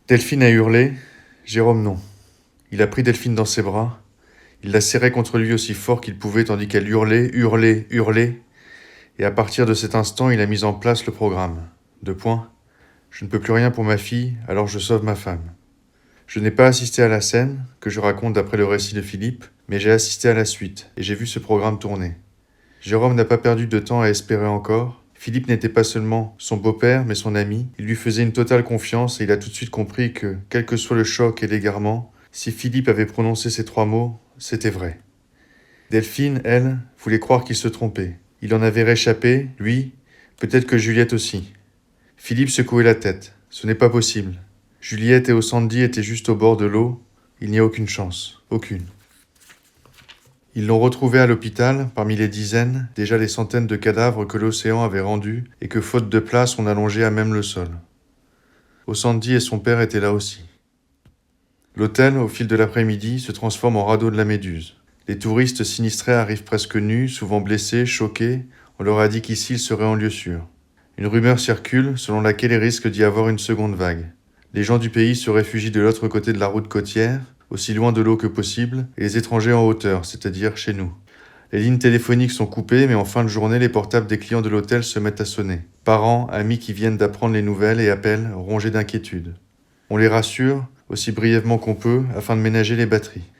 Delphine a hurlé, Jérôme non. Il a pris Delphine dans ses bras, il la serrait contre lui aussi fort qu'il pouvait tandis qu'elle hurlait, hurlait, hurlait, et à partir de cet instant, il a mis en place le programme. 2 points. Je ne peux plus rien pour ma fille, alors je sauve ma femme. Je n'ai pas assisté à la scène, que je raconte d'après le récit de Philippe, mais j'ai assisté à la suite, et j'ai vu ce programme tourner. Jérôme n'a pas perdu de temps à espérer encore. Philippe n'était pas seulement son beau-père, mais son ami. Il lui faisait une totale confiance et il a tout de suite compris que, quel que soit le choc et l'égarement, si Philippe avait prononcé ces 3 mots, c'était vrai. Delphine, elle, voulait croire qu'il se trompait. Il en avait réchappé, lui, peut-être que Juliette aussi. Philippe secouait la tête. Ce n'est pas possible. Juliette et Ossandi étaient juste au bord de l'eau. Il n'y a aucune chance. Aucune. Ils l'ont retrouvé à l'hôpital, parmi les dizaines, déjà les centaines de cadavres que l'océan avait rendus et que, faute de place, on allongeait à même le sol. Ossandi et son père étaient là aussi. L'hôtel, au fil de l'après-midi, se transforme en radeau de la Méduse. Les touristes sinistrés arrivent presque nus, souvent blessés, choqués. On leur a dit qu'ici, ils seraient en lieu sûr. Une rumeur circule selon laquelle il risque d'y avoir une seconde vague. Les gens du pays se réfugient de l'autre côté de la route côtière, aussi loin de l'eau que possible, et les étrangers en hauteur, c'est-à-dire chez nous. Les lignes téléphoniques sont coupées, mais en fin de journée, les portables des clients de l'hôtel se mettent à sonner. Parents, amis qui viennent d'apprendre les nouvelles et appellent, rongés d'inquiétude. On les rassure, aussi brièvement qu'on peut, afin de ménager les batteries.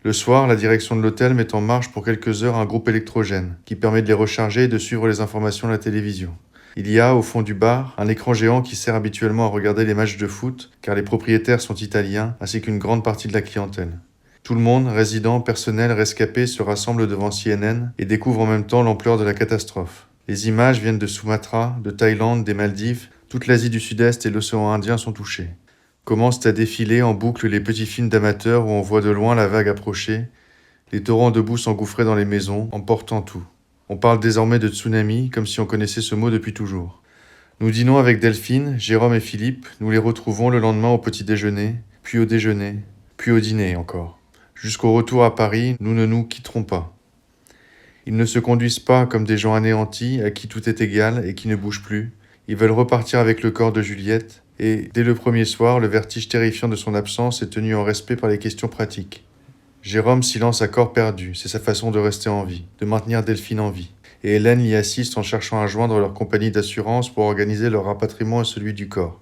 Le soir, la direction de l'hôtel met en marche pour quelques heures un groupe électrogène, qui permet de les recharger et de suivre les informations à la télévision. Il y a, au fond du bar, un écran géant qui sert habituellement à regarder les matchs de foot, car les propriétaires sont italiens, ainsi qu'une grande partie de la clientèle. Tout le monde, résidents, personnel, rescapés, se rassemble devant CNN et découvre en même temps l'ampleur de la catastrophe. Les images viennent de Sumatra, de Thaïlande, des Maldives, toute l'Asie du Sud-Est et l'océan Indien sont touchés. Commencent à défiler en boucle les petits films d'amateurs où on voit de loin la vague approcher, les torrents de boue s'engouffrer dans les maisons, emportant tout. On parle désormais de tsunami, comme si on connaissait ce mot depuis toujours. Nous dînons avec Delphine, Jérôme et Philippe, nous les retrouvons le lendemain au petit déjeuner, puis au déjeuner, puis au dîner encore. Jusqu'au retour à Paris, nous ne nous quitterons pas. Ils ne se conduisent pas comme des gens anéantis, à qui tout est égal et qui ne bougent plus. Ils veulent repartir avec le corps de Juliette, et, dès le premier soir, le vertige terrifiant de son absence est tenu en respect par les questions pratiques. Jérôme s'y lance à corps perdu, c'est sa façon de rester en vie, de maintenir Delphine en vie. Et Hélène l'y assiste en cherchant à joindre leur compagnie d'assurance pour organiser leur rapatriement et celui du corps.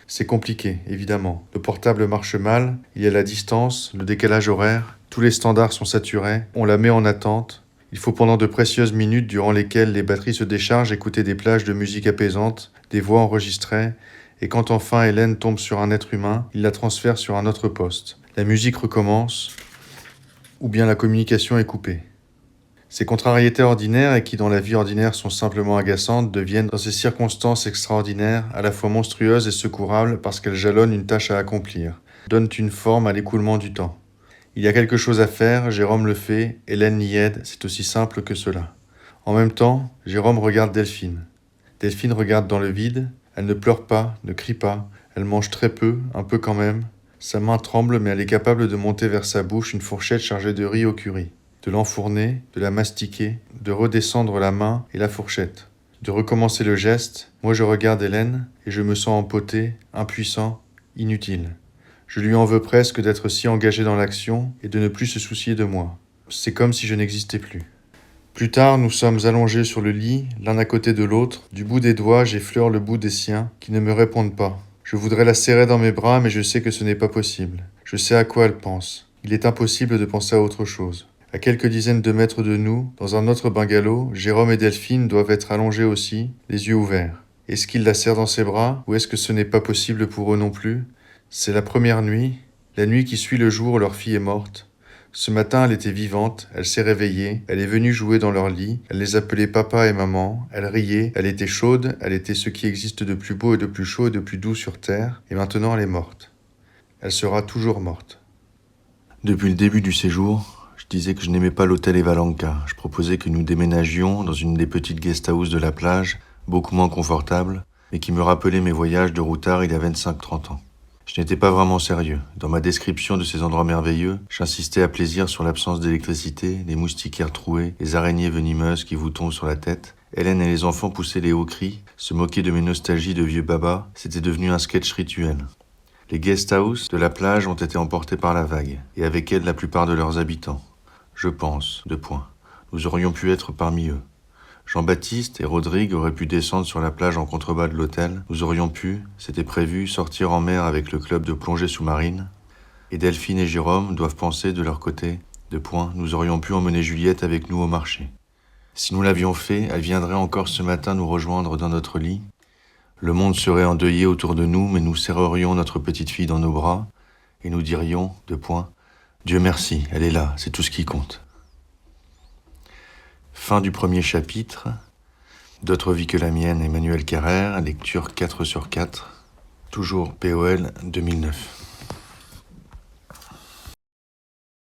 C'est compliqué, évidemment. Le portable marche mal, il y a la distance, le décalage horaire, tous les standards sont saturés, on la met en attente. Il faut pendant de précieuses minutes durant lesquelles les batteries se déchargent écouter des plages de musique apaisante, des voix enregistrées, et quand enfin Hélène tombe sur un être humain, il la transfère sur un autre poste. La musique recommence, ou bien la communication est coupée. Ces contrariétés ordinaires et qui dans la vie ordinaire sont simplement agaçantes deviennent dans ces circonstances extraordinaires à la fois monstrueuses et secourables parce qu'elles jalonnent une tâche à accomplir, donnent une forme à l'écoulement du temps. Il y a quelque chose à faire, Jérôme le fait, Hélène l'y aide, c'est aussi simple que cela. En même temps, Jérôme regarde Delphine. Delphine regarde dans le vide, elle ne pleure pas, ne crie pas, elle mange très peu, un peu quand même. Sa main tremble mais elle est capable de monter vers sa bouche une fourchette chargée de riz au curry, de l'enfourner, de la mastiquer, de redescendre la main et la fourchette, de recommencer le geste. Moi je regarde Hélène et je me sens empoté, impuissant, inutile. Je lui en veux presque d'être si engagé dans l'action et de ne plus se soucier de moi. C'est comme si je n'existais plus. Plus tard, nous sommes allongés sur le lit, l'un à côté de l'autre. Du bout des doigts, j'effleure le bout des siens, qui ne me répondent pas. Je voudrais la serrer dans mes bras, mais je sais que ce n'est pas possible. Je sais à quoi elle pense. Il est impossible de penser à autre chose. À quelques dizaines de mètres de nous, dans un autre bungalow, Jérôme et Delphine doivent être allongés aussi, les yeux ouverts. Est-ce qu'il la serre dans ses bras, ou est-ce que ce n'est pas possible pour eux non plus ? C'est la première nuit, la nuit qui suit le jour où leur fille est morte. Ce matin, elle était vivante, elle s'est réveillée, elle est venue jouer dans leur lit, elle les appelait papa et maman, elle riait, elle était chaude, elle était ce qui existe de plus beau et de plus chaud et de plus doux sur terre, et maintenant elle est morte. Elle sera toujours morte. Depuis le début du séjour, je disais que je n'aimais pas l'hôtel Evalanca. Je proposais que nous déménagions dans une des petites guest houses de la plage, beaucoup moins confortable, mais qui me rappelait mes voyages de routard il y a 25-30 ans. Je n'étais pas vraiment sérieux. Dans ma description de ces endroits merveilleux, j'insistais à plaisir sur l'absence d'électricité, les moustiquaires troués, les araignées venimeuses qui vous tombent sur la tête. Hélène et les enfants poussaient les hauts cris, se moquaient de mes nostalgies de vieux baba, c'était devenu un sketch rituel. Les guest houses de la plage ont été emportés par la vague, et avec elle la plupart de leurs habitants. Je pense, nous aurions pu être parmi eux. Jean-Baptiste et Rodrigue auraient pu descendre sur la plage en contrebas de l'hôtel. Nous aurions pu, c'était prévu, sortir en mer avec le club de plongée sous-marine. Et Delphine et Jérôme doivent penser de leur côté, nous aurions pu emmener Juliette avec nous au marché. Si nous l'avions fait, elle viendrait encore ce matin nous rejoindre dans notre lit. Le monde serait endeuillé autour de nous, mais nous serrerions notre petite fille dans nos bras et nous dirions, Dieu merci, elle est là, c'est tout ce qui compte. Fin du premier chapitre. D'autres vies que la mienne, Emmanuel Carrère, lecture 4/4. Toujours POL 2009.